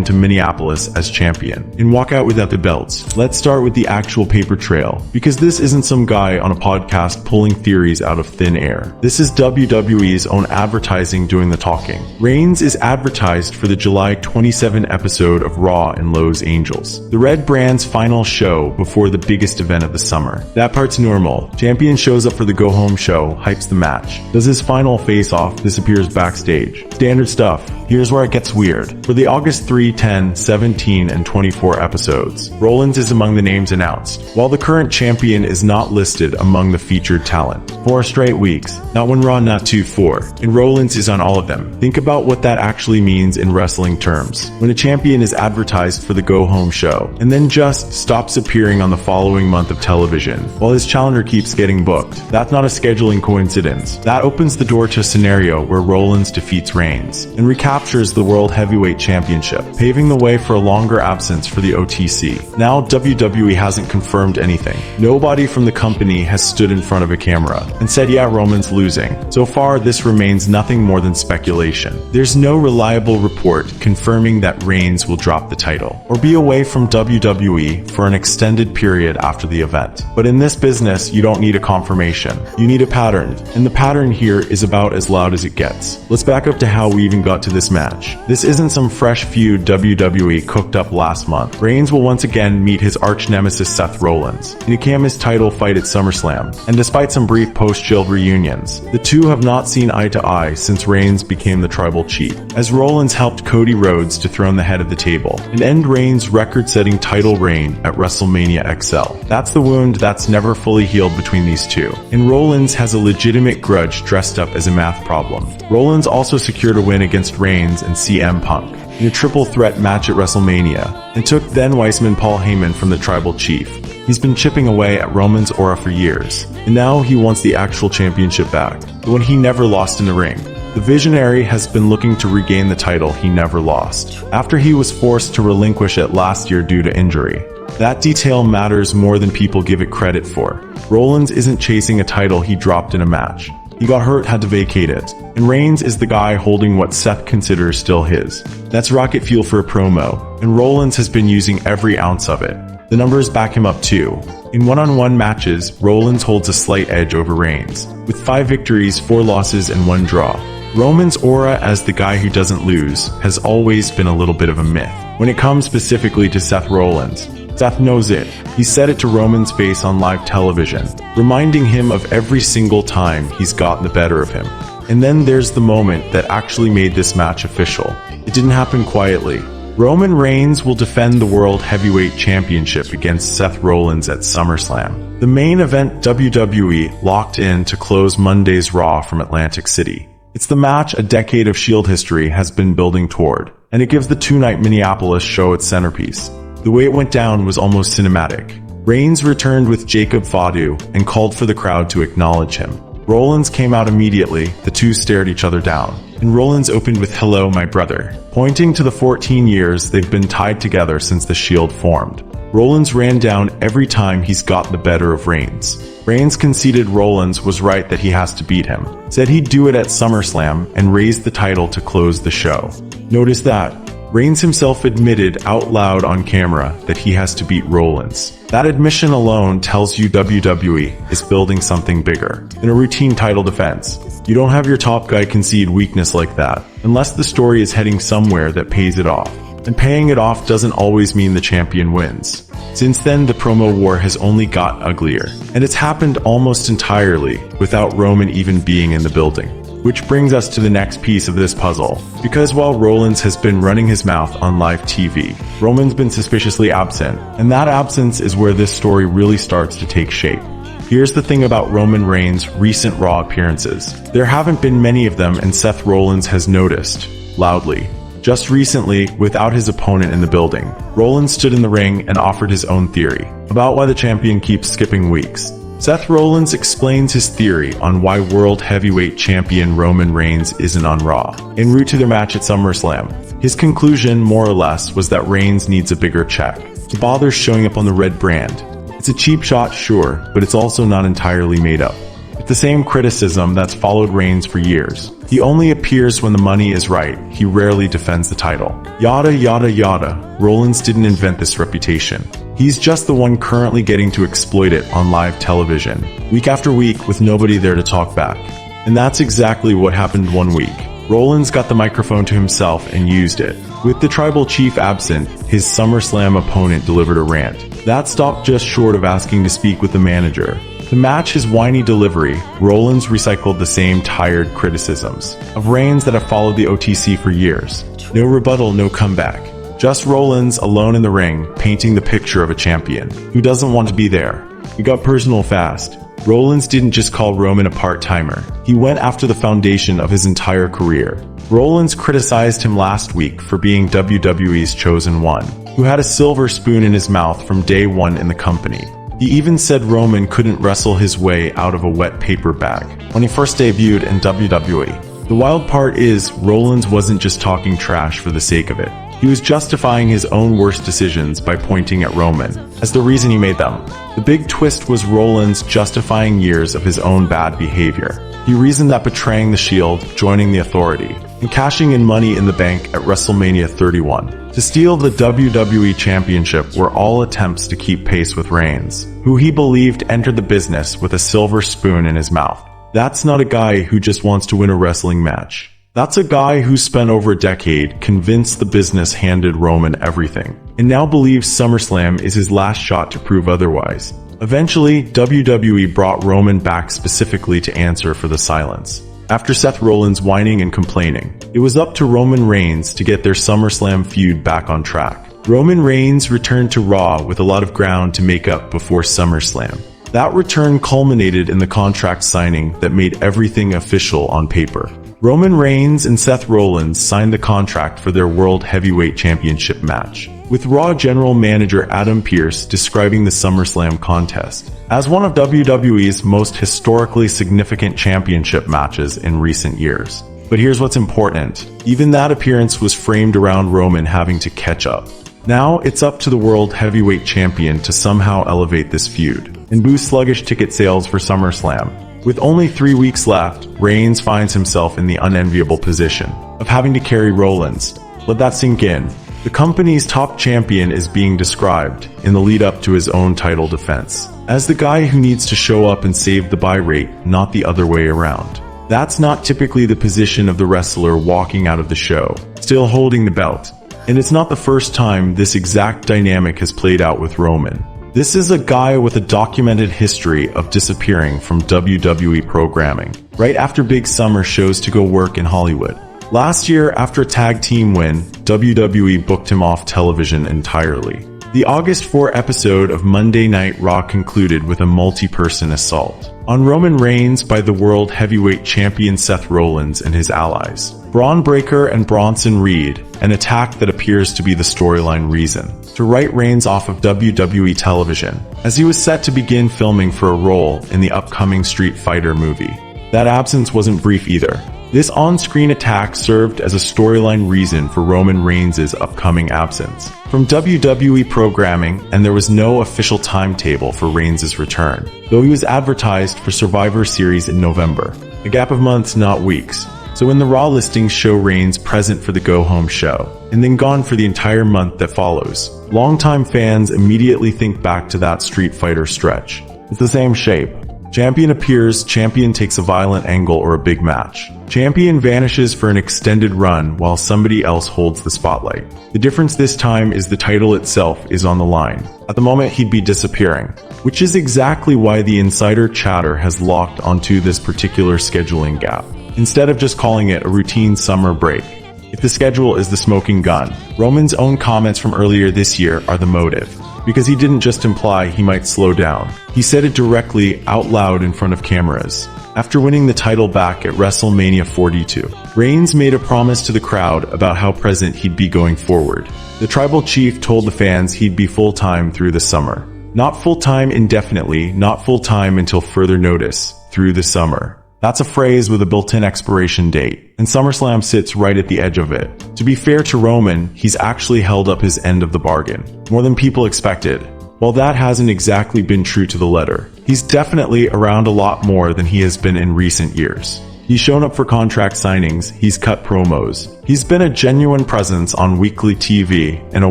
to Minneapolis as champion and walk out without the belts. Let's start with the actual paper trail, because this isn't some guy on a podcast pulling theories out of thin air. This is WWE's own advertising doing the talking. Reigns is advertised for the July 27 episode of Raw in Los Angeles, the Red brand's final show before the biggest event of the summer. That part's normal. Champion shows up for the go-home show, hypes the match, does his final face-off, disappears backstage. Standard stuff. Here's where it gets weird. For the August 3, 10, 17, and 24 episodes, Rollins is among the names announced, while the current champion is not listed among the featured talent. 4 straight weeks. Not one Raw, not 2, 4. And Rollins is on all of them. Think about what that actually means in wrestling terms. When a champion is advertised for the go-home show, and then just stops appearing on the following month of television, while his challenger keeps getting booked, that's not a scheduling coincidence. That opens the door to a scenario where Rollins defeats Reigns, and recaptures the World Heavyweight Championship, paving the way for a longer absence for the OTC. Now WWE hasn't confirmed anything. Nobody from the company has stood in front of a camera and said, yeah, Roman's losing. So far, this remains nothing more than speculation. There's no reliable report confirming that Reigns will drop the title or be away from WWE for an extended period after the event. But in this business, you don't need a confirmation. You need a pattern, and the pattern here is about as loud as it gets. Let's back up to how we even got to this match. This isn't some fresh feud WWE cooked up last month. Reigns will once again meet his arch-nemesis Seth Rollins in a Camus title fight at SummerSlam, and despite some brief post-Shield reunions, the two have not seen eye to eye since Reigns became the tribal chief, as Rollins helped Cody Rhodes dethrone the head of the table and end Reigns' record-setting title reign at WrestleMania XL. That's the wound that's never fully healed between these two, and Rollins has a legitimate grudge dressed up as a math problem. Rollins also secured a win against Reigns and CM Punk in a triple threat match at WrestleMania, and took then Weissman Paul Heyman from the tribal chief. He's been chipping away at Roman's aura for years, and now he wants the actual championship back, the one he never lost in the ring. The Visionary has been looking to regain the title he never lost, after he was forced to relinquish it last year due to injury. That detail matters more than people give it credit for. Rollins isn't chasing a title he dropped in a match. He got hurt, had to vacate it, and Reigns is the guy holding what Seth considers still his. That's rocket fuel for a promo, and Rollins has been using every ounce of it. The numbers back him up too. In one-on-one matches, Rollins holds a slight edge over Reigns, with 5 victories, 4 losses, and 1 draw. Roman's aura as the guy who doesn't lose has always been a little bit of a myth. When it comes specifically to Seth Rollins, Seth knows it. He said it to Roman's face on live television, reminding him of every single time he's gotten the better of him. And then there's the moment that actually made this match official. It didn't happen quietly. Roman Reigns will defend the World Heavyweight Championship against Seth Rollins at SummerSlam. The main event WWE locked in to close Monday's Raw from Atlantic City. It's the match a decade of Shield history has been building toward, and it gives the 2-night Minneapolis show its centerpiece. The way it went down was almost cinematic. Reigns returned with Jacob Fadu and called for the crowd to acknowledge him. Rollins came out immediately, the two stared each other down, and Rollins opened with "Hello, my brother," pointing to the 14 years they've been tied together since the Shield formed. Rollins ran down every time he's got the better of Reigns. Reigns conceded Rollins was right that he has to beat him, said he'd do it at SummerSlam, and raised the title to close the show. Notice that. Reigns himself admitted out loud on camera that he has to beat Rollins. That admission alone tells you WWE is building something bigger than a routine title defense. You don't have your top guy concede weakness like that, unless the story is heading somewhere that pays it off. And paying it off doesn't always mean the champion wins. Since then, the promo war has only got uglier, and it's happened almost entirely without Roman even being in the building. Which brings us to the next piece of this puzzle. Because while Rollins has been running his mouth on live TV, Roman's been suspiciously absent, and that absence is where this story really starts to take shape. Here's the thing about Roman Reigns' recent Raw appearances. There haven't been many of them, and Seth Rollins has noticed, loudly. Just recently, without his opponent in the building, Rollins stood in the ring and offered his own theory about why the champion keeps skipping weeks. Seth Rollins explains his theory on why World Heavyweight Champion Roman Reigns isn't on Raw, en route to their match at SummerSlam. His conclusion, more or less, was that Reigns needs a bigger check to bother showing up on the red brand. It's a cheap shot, sure, but it's also not entirely made up. It's the same criticism that's followed Reigns for years. He only appears when the money is right. He rarely defends the title. Yada yada yada. Rollins didn't invent this reputation. He's just the one currently getting to exploit it on live television, week after week with nobody there to talk back. And that's exactly what happened one week. Rollins got the microphone to himself and used it. With the tribal chief absent, his SummerSlam opponent delivered a rant. That stopped just short of asking to speak with the manager. To match his whiny delivery, Rollins recycled the same tired criticisms of Reigns that have followed the OTC for years. No rebuttal, no comeback. Just Rollins alone in the ring, painting the picture of a champion who doesn't want to be there. It got personal fast. Rollins didn't just call Roman a part-timer. He went after the foundation of his entire career. Rollins criticized him last week for being WWE's chosen one, who had a silver spoon in his mouth from day one in the company. He even said Roman couldn't wrestle his way out of a wet paper bag when he first debuted in WWE. The wild part is, Rollins wasn't just talking trash for the sake of it. He was justifying his own worst decisions by pointing at Roman as the reason he made them. The big twist was Rollins justifying years of his own bad behavior. He reasoned that betraying the Shield, joining the Authority, and cashing in Money in the Bank at WrestleMania 31 to steal the WWE Championship were all attempts to keep pace with Reigns, who he believed entered the business with a silver spoon in his mouth. That's not a guy who just wants to win a wrestling match. That's a guy who spent over a decade convinced the business handed Roman everything, and now believes SummerSlam is his last shot to prove otherwise. Eventually, WWE brought Roman back specifically to answer for the silence. After Seth Rollins whining and complaining, it was up to Roman Reigns to get their SummerSlam feud back on track. Roman Reigns returned to Raw with a lot of ground to make up before SummerSlam. That return culminated in the contract signing that made everything official on paper. Roman Reigns and Seth Rollins signed the contract for their World Heavyweight Championship match, with Raw General Manager Adam Pearce describing the SummerSlam contest as one of WWE's most historically significant championship matches in recent years. But here's what's important. Even that appearance was framed around Roman having to catch up. Now it's up to the World Heavyweight Champion to somehow elevate this feud and boost sluggish ticket sales for SummerSlam. With only 3 weeks left, Reigns finds himself in the unenviable position of having to carry Rollins. Let that sink in. The company's top champion is being described, in the lead-up to his own title defense, as the guy who needs to show up and save the buy rate, not the other way around. That's not typically the position of the wrestler walking out of the show, still holding the belt. And it's not the first time this exact dynamic has played out with Roman. This is a guy with a documented history of disappearing from WWE programming, right after big summer shows to go work in Hollywood. Last year, after a tag team win, WWE booked him off television entirely. The August 4 episode of Monday Night Raw concluded with a multi-person assault on Roman Reigns by the World Heavyweight Champion Seth Rollins and his allies, Braun Breaker and Bronson Reed, an attack that appears to be the storyline reason to write Reigns off of WWE television, as he was set to begin filming for a role in the upcoming Street Fighter movie. That absence wasn't brief either. This on-screen attack served as a storyline reason for Roman Reigns' upcoming absence from WWE programming, and there was no official timetable for Reigns' return, though he was advertised for Survivor Series in November, a gap of months, not weeks. So when the Raw listings show Reigns present for the go-home show, and then gone for the entire month that follows, longtime fans immediately think back to that Street Fighter stretch. It's the same shape. Champion appears, champion takes a violent angle or a big match. Champion vanishes for an extended run while somebody else holds the spotlight. The difference this time is the title itself is on the line. At the moment, he'd be disappearing, which is exactly why the insider chatter has locked onto this particular scheduling gap, instead of just calling it a routine summer break. If the schedule is the smoking gun, Roman's own comments from earlier this year are the motive, because he didn't just imply he might slow down. He said it directly out loud in front of cameras. After winning the title back at WrestleMania 42, Reigns made a promise to the crowd about how present he'd be going forward. The tribal chief told the fans he'd be full-time through the summer. Not full-time indefinitely, not full-time until further notice, through the summer. That's a phrase with a built-in expiration date, and SummerSlam sits right at the edge of it. To be fair to Roman, he's actually held up his end of the bargain, more than people expected. While that hasn't exactly been true to the letter, he's definitely around a lot more than he has been in recent years. He's shown up for contract signings, he's cut promos, he's been a genuine presence on weekly TV in a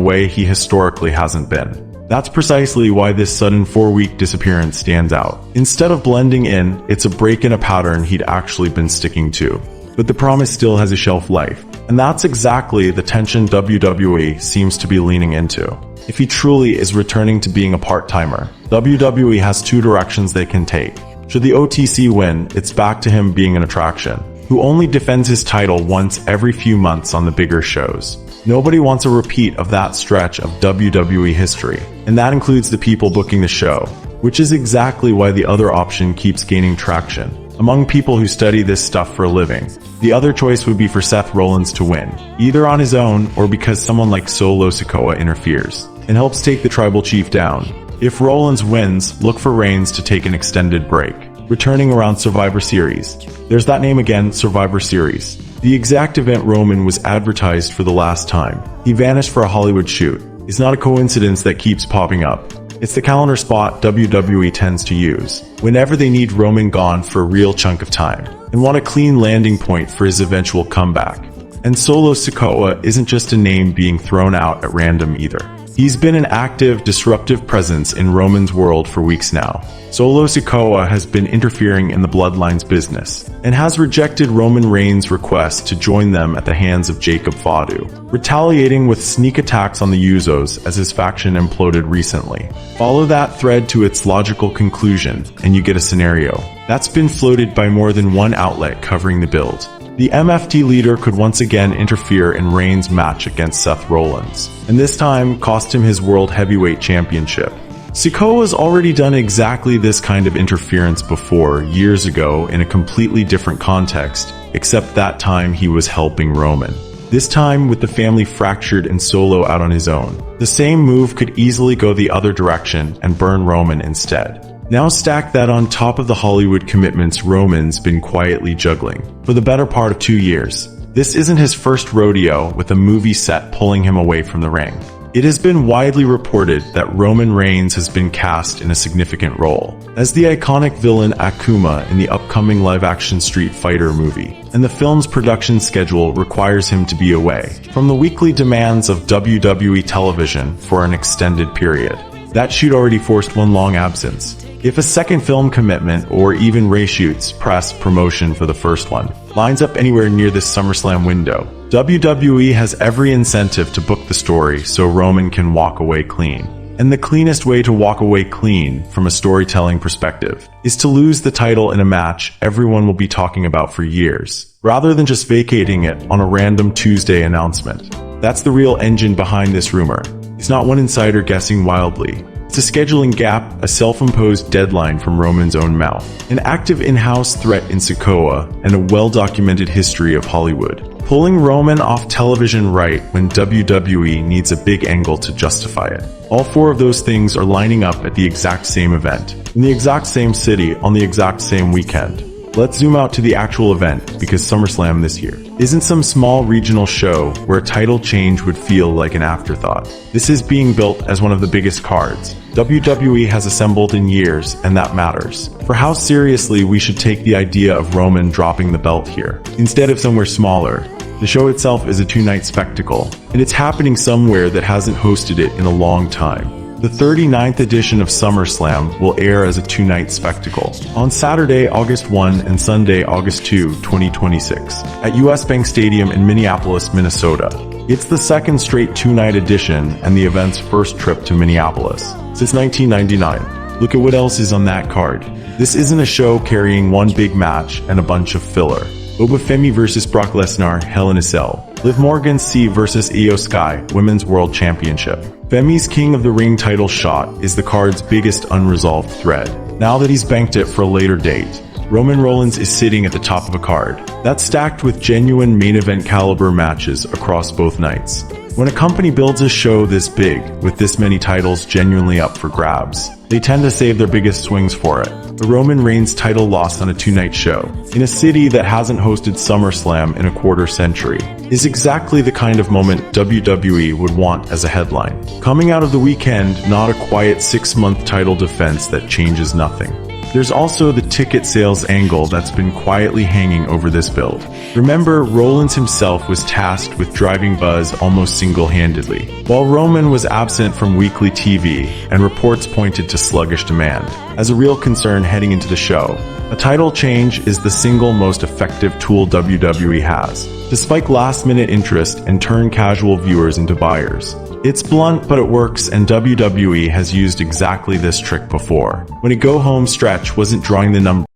way he historically hasn't been. That's precisely why this sudden 4-week disappearance stands out. Instead of blending in, it's a break in a pattern he'd actually been sticking to. But the promise still has a shelf life, and that's exactly the tension WWE seems to be leaning into. If he truly is returning to being a part-timer, WWE has two directions they can take. Should the OTC win, it's back to him being an attraction, who only defends his title once every few months on the bigger shows. Nobody wants a repeat of that stretch of WWE history, and that includes the people booking the show, which is exactly why the other option keeps gaining traction. Among people who study this stuff for a living, the other choice would be for Seth Rollins to win, either on his own or because someone like Solo Sikoa interferes and helps take the tribal chief down. If Rollins wins, look for Reigns to take an extended break, returning around Survivor Series. There's that name again, Survivor Series. The exact event Roman was advertised for the last time. He vanished for a Hollywood shoot. It's not a coincidence that keeps popping up. It's the calendar spot WWE tends to use whenever they need Roman gone for a real chunk of time and want a clean landing point for his eventual comeback. And Solo Sikoa isn't just a name being thrown out at random either. He's been an active, disruptive presence in Roman's world for weeks now. Solo Sikoa has been interfering in the Bloodline's business and has rejected Roman Reigns' request to join them at the hands of Jacob Fadu, retaliating with sneak attacks on the Usos as his faction imploded recently. Follow that thread to its logical conclusion, and you get a scenario that's been floated by more than one outlet covering the build. The MFT leader could once again interfere in Reigns' match against Seth Rollins, and this time cost him his World Heavyweight Championship. Sikoa's already done exactly this kind of interference before, years ago, in a completely different context, except that time he was helping Roman. This time with the family fractured and Solo out on his own. The same move could easily go the other direction and burn Roman instead. Now stack that on top of the Hollywood commitments Roman's been quietly juggling for the better part of 2 years. This isn't his first rodeo with a movie set pulling him away from the ring. It has been widely reported that Roman Reigns has been cast in a significant role as the iconic villain Akuma in the upcoming live-action Street Fighter movie, and the film's production schedule requires him to be away from the weekly demands of WWE television for an extended period. That shoot already forced one long absence. If a second film commitment, or even reshoots, press, promotion for the first one, lines up anywhere near this SummerSlam window, WWE has every incentive to book the story so Roman can walk away clean. And the cleanest way to walk away clean, from a storytelling perspective, is to lose the title in a match everyone will be talking about for years, rather than just vacating it on a random Tuesday announcement. That's the real engine behind this rumor. It's not one insider guessing wildly. It's a scheduling gap, a self-imposed deadline from Roman's own mouth, an active in-house threat in Sikoa, and a well-documented history of Hollywood pulling Roman off television right when WWE needs a big angle to justify it. All four of those things are lining up at the exact same event, in the exact same city, on the exact same weekend. Let's zoom out to the actual event, because SummerSlam this year isn't some small regional show where a title change would feel like an afterthought. This is being built as one of the biggest cards WWE has assembled in years, and that matters for how seriously we should take the idea of Roman dropping the belt here, instead of somewhere smaller. The show itself is a 2-night spectacle, and it's happening somewhere that hasn't hosted it in a long time. The 39th edition of SummerSlam will air as a 2-night spectacle on Saturday, August 1 and Sunday, August 2, 2026, at US Bank Stadium in Minneapolis, Minnesota. It's the second straight 2-night edition and the event's first trip to Minneapolis since 1999. Look at what else is on that card. This isn't a show carrying one big match and a bunch of filler. Femi vs. Brock Lesnar, Hell in a Cell. Liv Morgan C vs. Io Sky, Women's World Championship. Femi's King of the Ring title shot is the card's biggest unresolved thread. Now that he's banked it for a later date, Roman Reigns is sitting at the top of a card that's stacked with genuine main event caliber matches across both nights. When a company builds a show this big, with this many titles genuinely up for grabs, they tend to save their biggest swings for it. The Roman Reigns title loss on a two-night show, in a city that hasn't hosted SummerSlam in a quarter century, is exactly the kind of moment WWE would want as a headline. Coming out of the weekend, not a quiet 6-month title defense that changes nothing. There's also the ticket sales angle that's been quietly hanging over this build. Remember, Rollins himself was tasked with driving buzz almost single-handedly, while Roman was absent from weekly TV, and reports pointed to sluggish demand. As a real concern heading into the show, a title change is the single most effective tool WWE has to spike last-minute interest and turn casual viewers into buyers. It's blunt, but it works, and WWE has used exactly this trick before, when a go-home stretch wasn't drawing the number